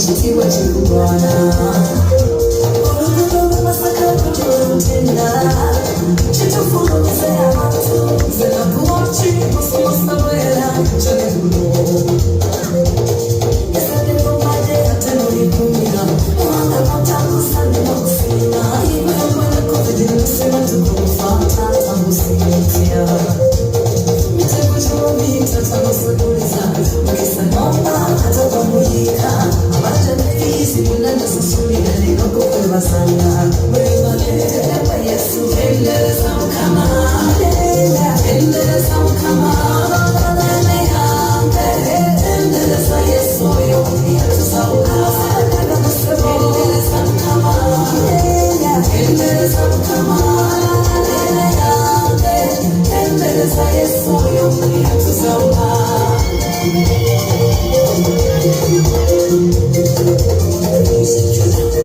chitiwa chikubwana urukundo masaka kutotenda chitufuno nisaya matu zela kuwachi musumusawela chanekuno yesade kumade atenuri kumira mwanga matamu sande makusina iwe mwele kufidi nusima tukumfata tamusimetia mitego chumbi tatamasakuliza mkisanoma atakamulika abatanefisi munana sasulira lino kukwebasanga mwebale tepa yesu eleza